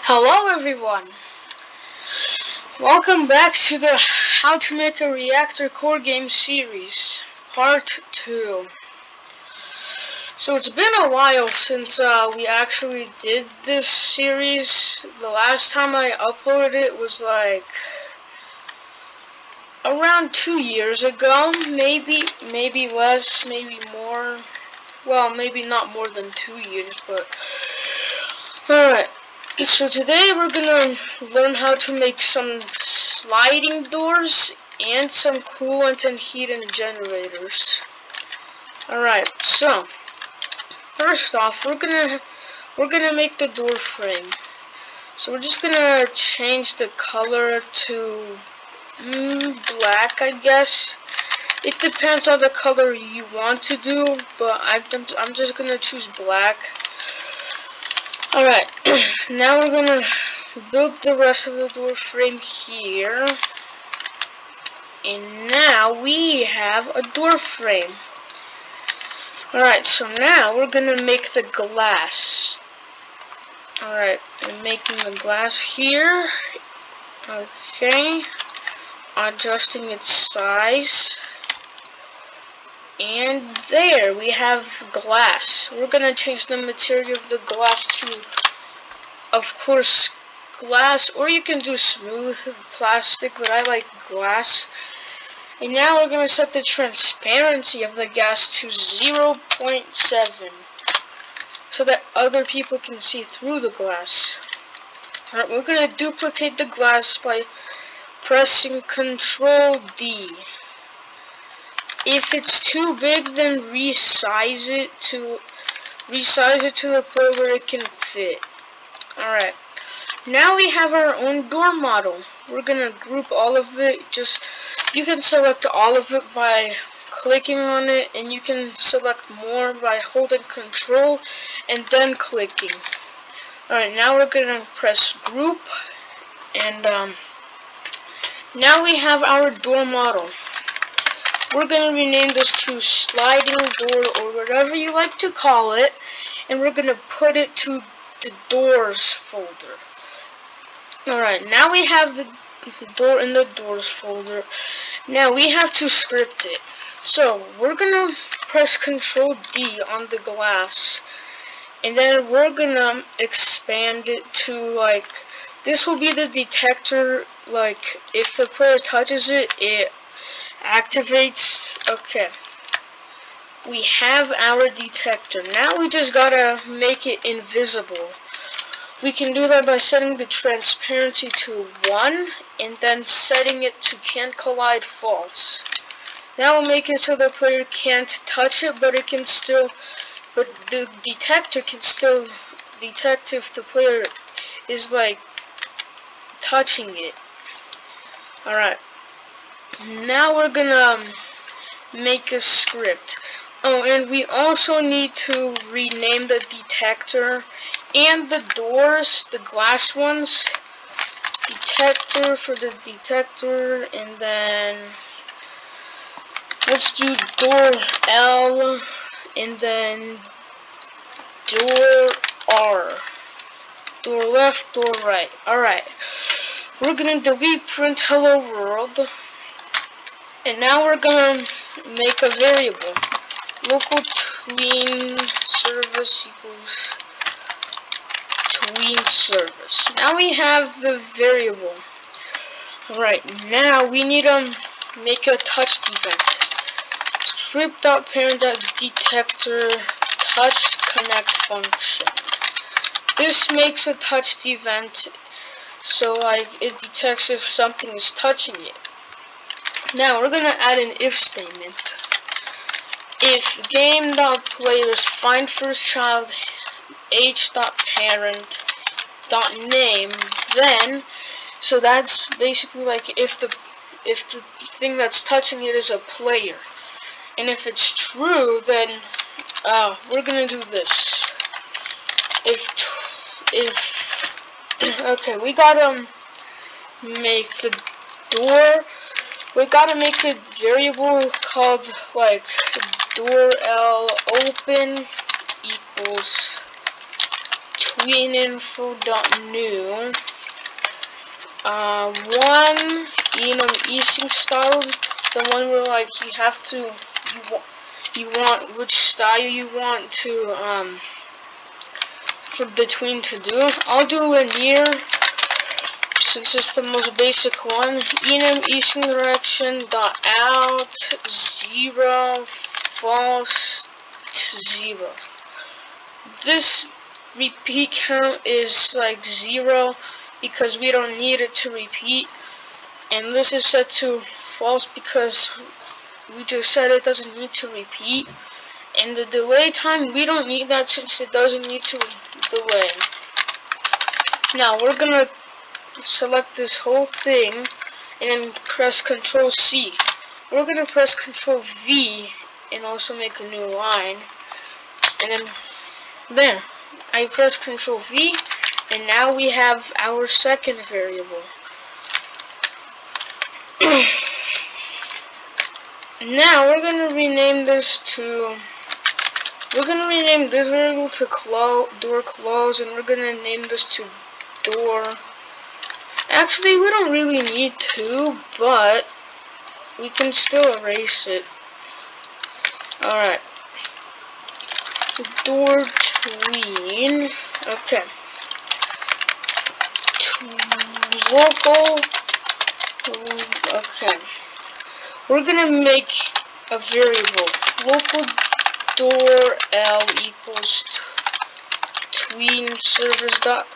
Hello everyone! Welcome back to the How to Make a Reactor Core Game series, part 2. So it's been a while since we actually did this series. The last time I uploaded it was like around 2 years ago, maybe less, maybe more. Well, maybe not more than 2 years, but alright. So today we're gonna learn how to make some sliding doors and some coolant and heating generators. Alright, so first off we're gonna make the door frame. So we're just gonna change the color to black, I guess. It depends on the color you want to do, but I'm just gonna choose black. Alright, now we're gonna build the rest of the door frame here. And now we have a door frame. Alright, so now we're gonna make the glass. Alright, I'm making the glass here. Okay, adjusting its size. And there we have glass. We're gonna change the material of the glass to, of course, glass, or you can do smooth plastic, but I like glass. And now we're gonna set the transparency of the gas to 0.7 so that other people can see through the glass. Alright, we're gonna duplicate the glass by pressing Control D. If it's too big, then resize it to the point where it can fit. Alright, now we have our own door model. We're gonna group all of it. You can select all of it by clicking on it, and you can select more by holding Control and then clicking. Alright, now we're gonna press group, and now we have our door model. We're gonna rename this to sliding door, or whatever you like to call it, and we're gonna put it to the doors folder. Alright, now we have the door in the doors folder. Now we have to script it. So we're gonna press Control D on the glass, and then we're gonna expand it to, like, this will be the detector. Like, if the player touches it, it activates. Okay, we have our detector. Now we just gotta make it invisible. We can do that by setting the transparency to 1 and then setting it to can't collide false. That will make it so the player can't touch it, but the detector can still detect if the player is, like, touching it. Alright, now we're gonna make a script. Oh, and we also need to rename the detector and the doors, the glass ones. Detector for the detector, and then let's do door L, and then door R. Door left, door right. Alright, we're gonna delete print hello world, and now we're gonna make a variable. Local tween service equals tween service. Now we have the variable. Alright, now we need to make a touched event. Script.parent.detector touched connect function. This makes a touched event, so like it detects if something is touching it. Now we're gonna add an if statement. If game.players find first child h.parent.name, then, so that's basically like if the thing that's touching it is a player. And if it's true, then we're gonna do this. If okay, we gotta make the door. We gotta make a variable called, like, door L open equals tweeninfo.new. One enum async style, the one where like you have to you want which style you want to for the tween to do. I'll do linear since it's the most basic one. Enum async direction dot out 0 false to 0. This repeat count is like 0 because we don't need it to repeat, and this is set to false because we just said it doesn't need to repeat. And the delay time, we don't need that since it doesn't need to delay. Now we're gonna select this whole thing and then press Ctrl C. We're gonna press Ctrl V and also make a new line, and then there I press Ctrl V, and now we have our second variable. Now we're gonna rename this to this variable to door close, and we're gonna name this to door. Actually, we don't really need to, but we can still erase it. Alright. Door tween. Okay. Local. Okay. We're gonna make a variable. Local door L equals tween servers dot.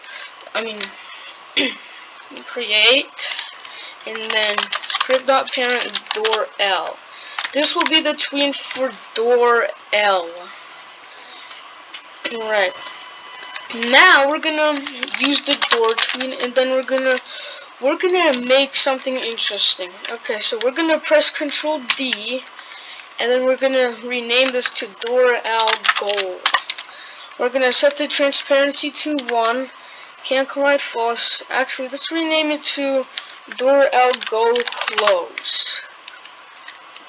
Create, and then script dot parent door L. This will be the tween for door L. Alright. Now we're gonna use the door tween, and then we're gonna make something interesting. Okay, so we're gonna press Ctrl D, and then we're gonna rename this to door L gold. We're gonna set the transparency to 1. Can't collide false. Actually, let's rename it to door L go close.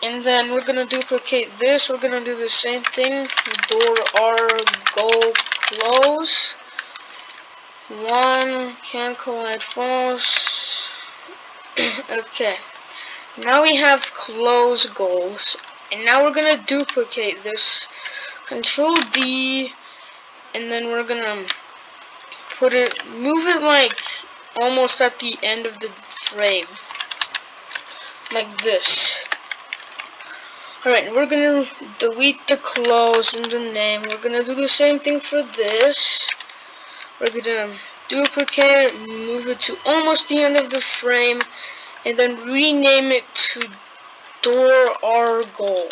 And then we're gonna duplicate this. We're gonna do the same thing. Door R go close. 1 can't collide false. Okay. Now we have close goals. And now we're gonna duplicate this. Control D, and then we're gonna move it like almost at the end of the frame, like this. Alright, we're gonna delete the close in the name. We're gonna do the same thing for this. We're gonna duplicate, move it to almost the end of the frame, and then rename it to door R goal.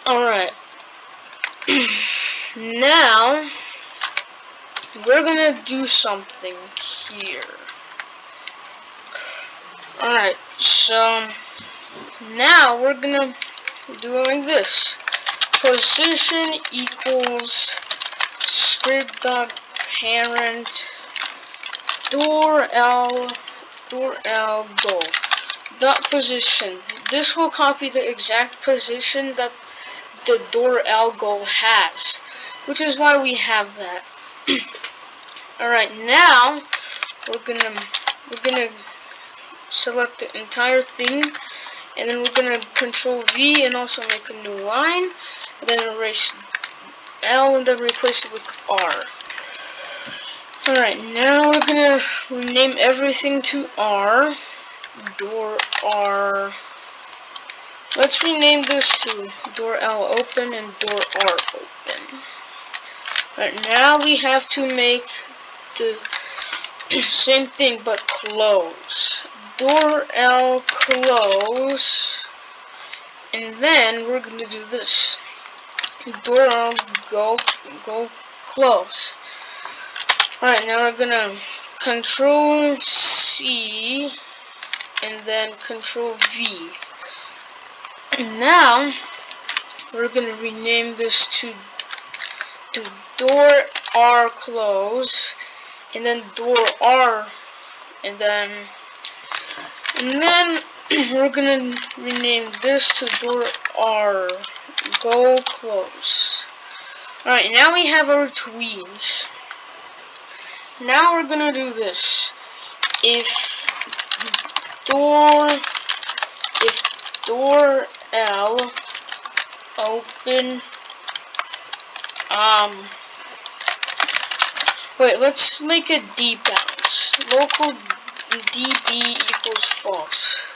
Alright. Now we're gonna do something here. Alright, so now we're gonna do it like this. Position equals script.parent door L goal. Dot position. This will copy the exact position that the door L goal has, which is why we have that. Alright, now we're gonna select the entire thing, and then we're gonna Control V and also make a new line, and then erase L and then replace it with R. Alright, now we're gonna rename everything to R. Door R. Let's rename this to door L open and door R open. Alright, now we have to make the same thing but close. Door L close, and then we're gonna do this. Door L go close. Alright, now we're gonna Control C and then Control V. And now we're gonna rename this to door R close, and then door R, and then we're gonna rename this to door R go close. Alright, now we have our tweens. Now we're gonna do this. If door L open wait, let's make a D bounce. Local DB equals false.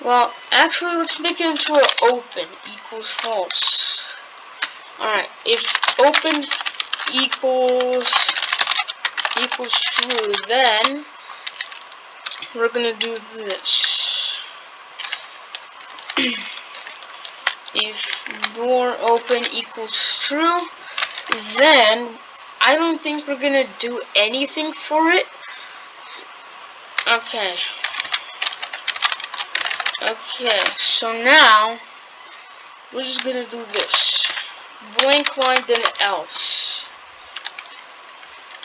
Well, actually, let's make it into an open equals false. Alright, if open equals true, then we're gonna do this. If door open equals true, then I don't think we're gonna do anything for it. Okay, so now we're just gonna do this. Blank line, then else.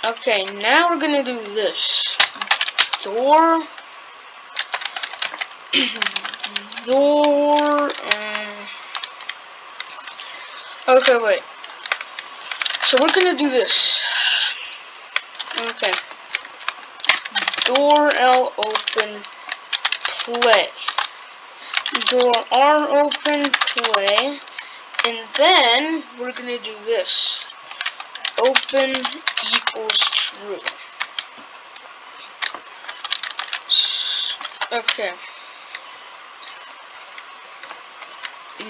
Okay, now we're gonna do this. Door okay, wait. So we're gonna do this. Okay. Door L open play. Door R open play. And then we're gonna do this. Open equals true. Okay.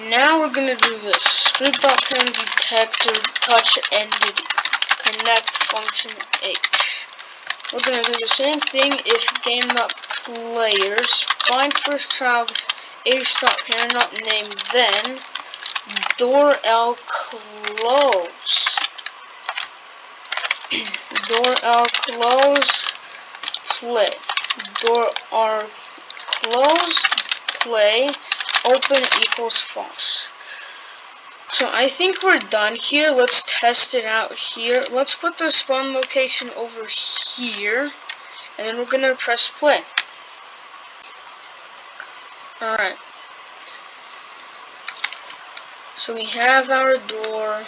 Now we're gonna do this. Script.parent detector touch entity. Connect function H. We're gonna do the same thing if game.players find first child H.parent.name, then door L close. Door L close play. Door R close play. Open equals false. So I think we're done here. Let's test it out here. Let's put the spawn location over here, and then we're gonna press play. Alright. So we have our door.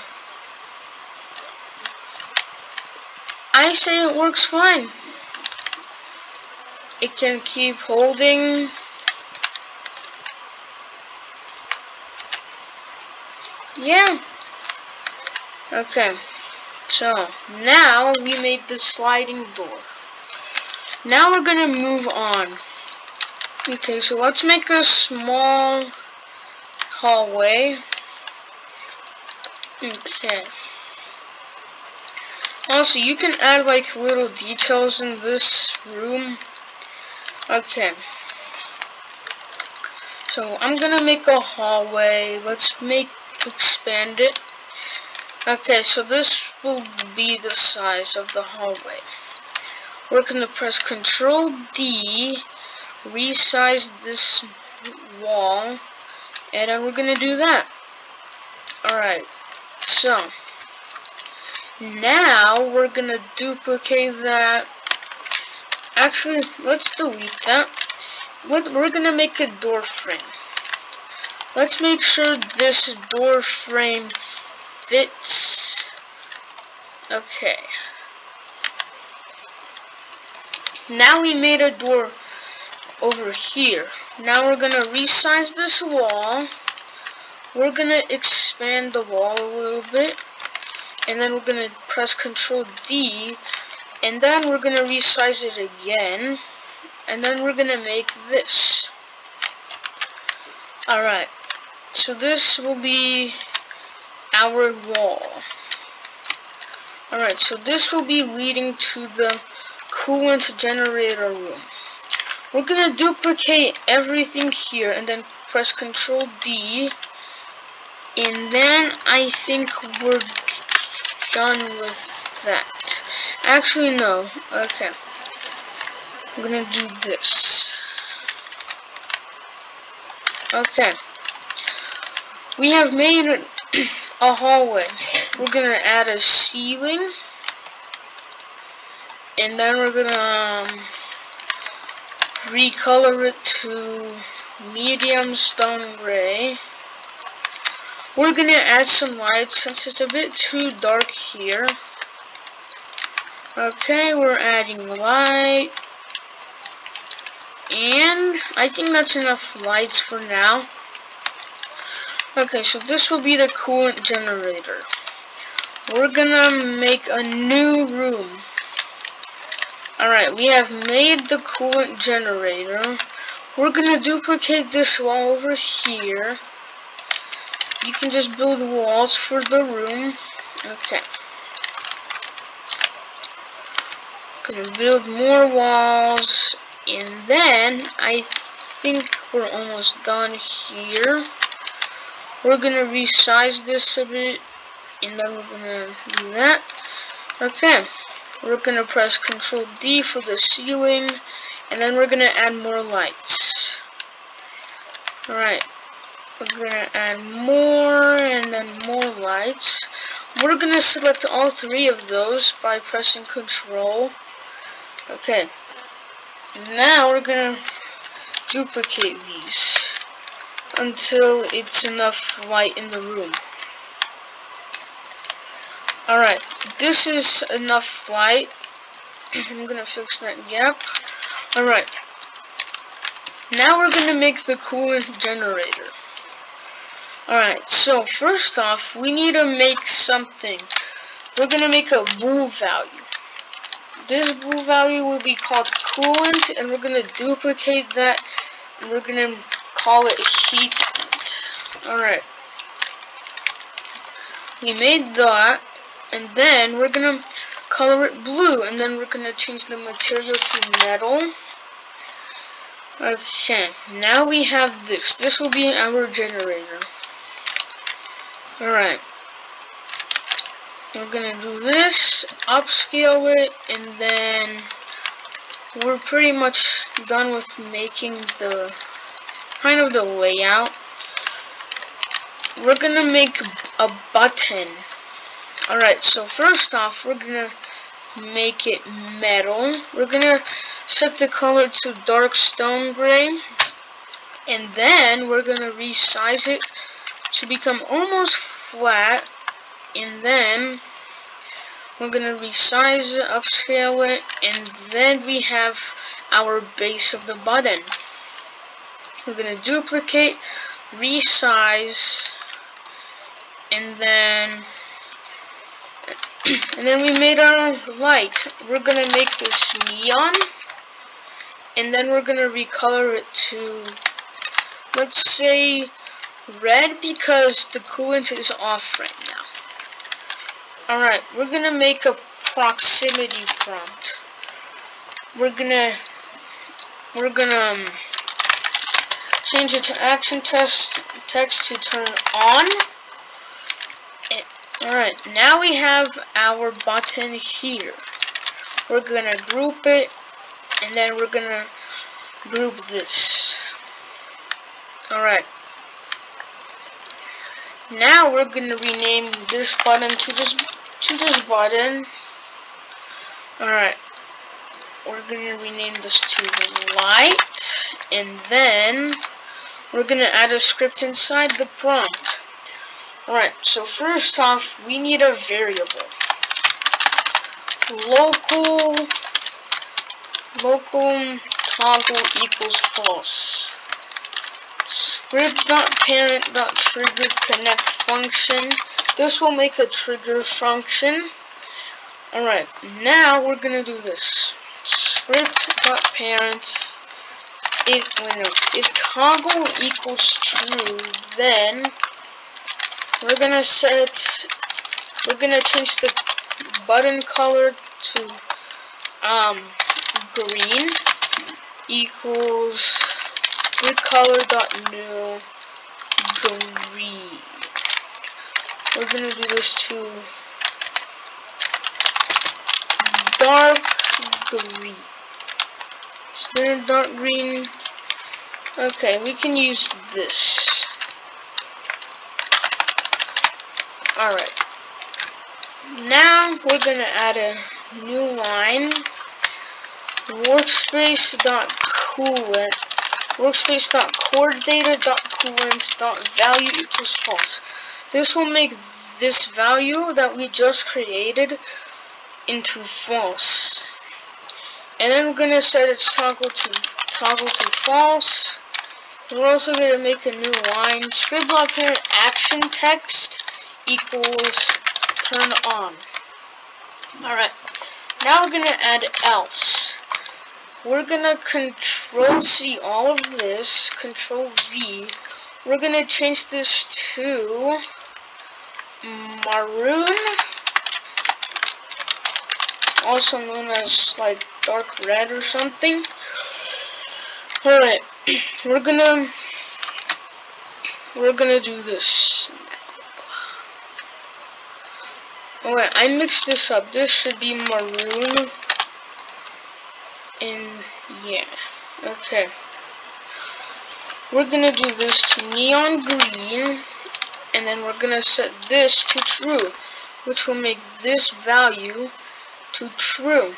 I say it works fine. It can keep holding. Yeah. Okay. So now we made the sliding door. Now we're gonna move on. Okay, so let's make a small hallway. Okay. Also, you can add like little details in this room. Okay. So I'm gonna make a hallway. Let's expand it. Okay, so this will be the size of the hallway. We're gonna press Control D, resize this wall, and then we're gonna do that. Alright, so now we're gonna duplicate that. Actually, let's delete that. We're gonna make a door frame. Let's make sure this door frame fits. Okay. Now we made a door over here. Now we're gonna resize this wall. We're gonna expand the wall a little bit. And then we're gonna press Control D. And then we're gonna resize it again. And then we're gonna make this. Alright. So this will be our wall. Alright, so this will be leading to the coolant generator room. We're gonna duplicate everything here and then press Control D, and then I think we're done with that. Actually, no. Okay. I'm gonna do this. Okay. We have made a hallway. We're gonna add a ceiling, and then we're gonna recolor it to medium stone gray. We're gonna add some light since it's a bit too dark here. Okay, we're adding light. And I think that's enough lights for now. Okay, so this will be the coolant generator. We're gonna make a new room. Alright, we have made the coolant generator. We're gonna duplicate this wall over here. You can just build walls for the room. Okay. Gonna build more walls, and then I think we're almost done here. We're gonna resize this a bit, and then we're gonna do that. Okay. We're gonna press Control D for the ceiling, and then we're gonna add more lights. Alright, we're gonna add more and then more lights. We're gonna select all three of those by pressing Control. Okay, now we're gonna duplicate these until it's enough light in the room. Alright, this is enough light. I'm gonna fix that gap. Alright, now we're gonna make the coolant generator. Alright, so first off, we need to make something. We're gonna make a bool value. This bool value will be called coolant, and we're gonna duplicate that, and we're gonna call it heat. Alright, we made that, and then we're gonna color it blue, and then we're gonna change the material to metal. Okay, now we have this. This will be our generator. Alright, we're gonna do this, upscale it, and then we're pretty much done with making the kind of the layout. We're gonna make a button. Alright, so first off, we're gonna make it metal. We're gonna set the color to dark stone gray, and then we're gonna resize it to become almost flat, and then we're gonna resize it, upscale it, and then we have our base of the button. We're gonna duplicate, resize, and then we made our light. We're gonna make this neon, and then we're gonna recolor it to, let's say, red, because the coolant is off right now. Alright, we're gonna make a proximity prompt. We're gonna change it to action text to turn on. Alright, now we have our button here. We're gonna group it, and then we're gonna group this. Alright. Now we're gonna rename this button to this button. Alright. We're gonna rename this to light, and then we're gonna add a script inside the prompt. Alright, so first off, we need a variable. Local toggle equals false. Script.parent.trigger connect function. This will make a trigger function. Alright, now we're gonna do this. Script.parent. If toggle equals true, then we're gonna change the button color to green equals recolor.new green. We're gonna do this to dark green. Is there a dark green? Okay, we can use this. Alright. Now we're gonna add a new line. Workspace.coordinator.coolant.value equals false. This will make this value that we just created into false. And then we're gonna set its toggle to false. We're also gonna make a new line. Script block parent action text equals turn on. Alright. Now we're gonna add else. We're gonna control C all of this, control V. We're gonna change this to maroon, also known as like dark red or something. Alright, we're gonna do this now. Alright, I mixed this up. This should be maroon. And yeah, okay. We're gonna do this to neon green, and then we're gonna set this to true, which will make this value to true.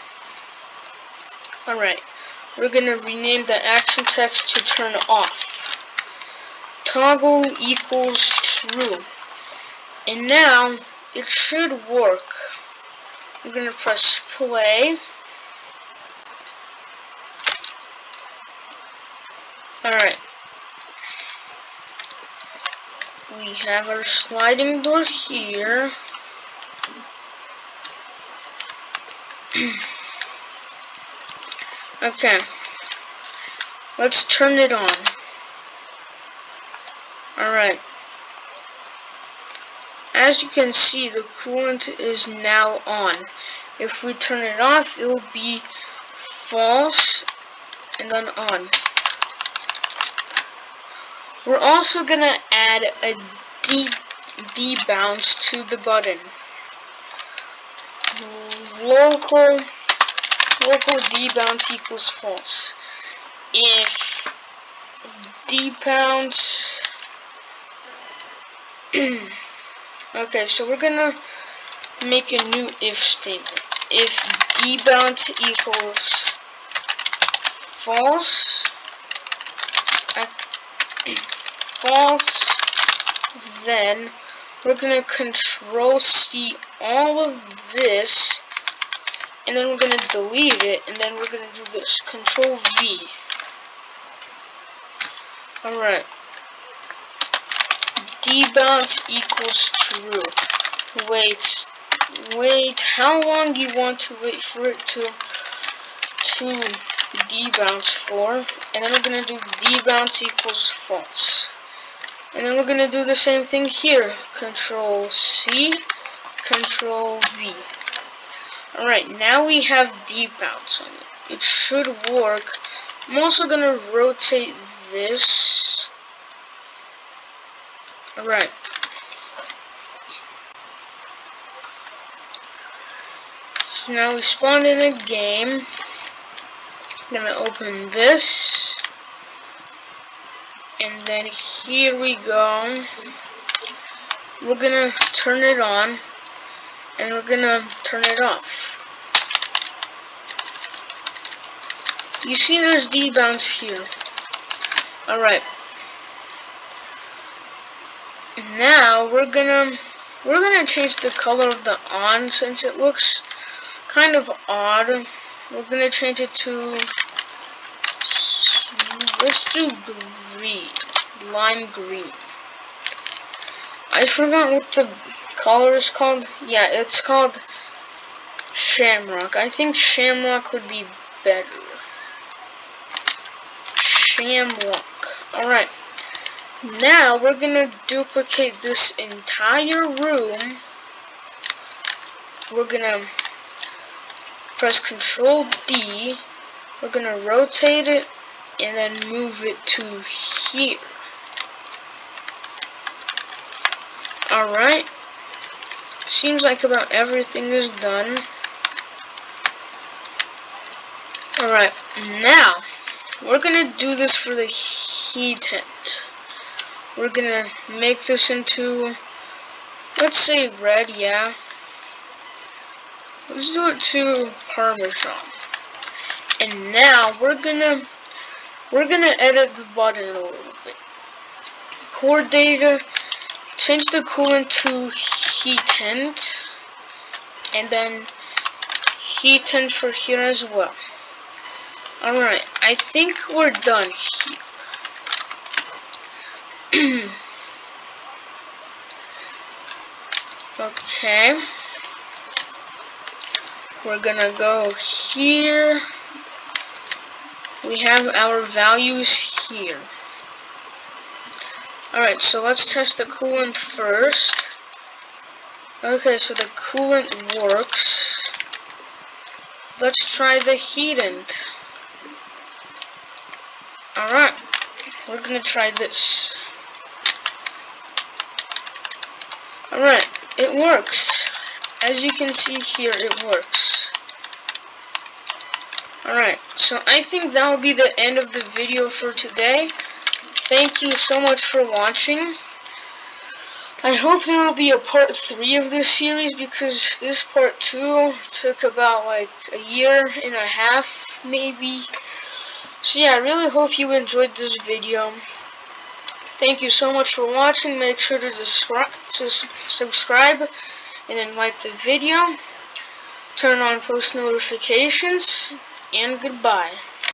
Alright, we're gonna rename the action text to turn off. Toggle equals true. And now it should work. We're gonna press play. Alright. We have our sliding door here. Okay. Let's turn it on. Alright. As you can see, the coolant is now on. If we turn it off, it will be false and then on. We're also gonna add a debounce to the button. Local debounce equals false. If debounce okay, so we're gonna make a new if statement. If debounce equals false, then we're gonna control C all of this, and then we're gonna delete it, and then we're gonna do this, control V. Alright. Debounce equals true. Wait, how long you want to wait for it to debounce for? And then we're gonna do debounce equals false. And then we're gonna do the same thing here. Control C, control V. Alright, now we have debounce on it. It should work. I'm also gonna rotate this. Alright. So now we spawned in a game. I'm gonna open this. And then here we go. We're gonna turn it on. And we're gonna turn it off. You see there's debounce here. Alright. Now we're gonna change the color of the on since it looks kind of odd. We're gonna change it to, let's do green, lime green. I forgot what the color is called. Yeah, it's called Shamrock. I think Shamrock would be better. Shamrock. Alright. Now we're gonna duplicate this entire room. We're gonna press Control D. We're gonna rotate it and then move it to here. Alright. Seems like about everything is done. Alright, now we're gonna do this for the heat tent. We're gonna make this into, let's say red, yeah. Let's do it to Parmesan. And now we're gonna edit the button a little bit. Core data change the coolant to heatant, and then heatant for here as well. Alright, I think we're done here. Okay. We're gonna go here. We have our values here. Alright, so let's test the coolant first. Okay, so the coolant works. Let's try the heatant. Alright, we're gonna try this. Alright, it works. As you can see here, it works. Alright, so I think that will be the end of the video for today. Thank you so much for watching. I hope there will be a part 3 of this series, because this part 2 took about like a year and a half maybe. So yeah, I really hope you enjoyed this video. Thank you so much for watching. Make sure to subscribe and then like the video. Turn on post notifications, and goodbye.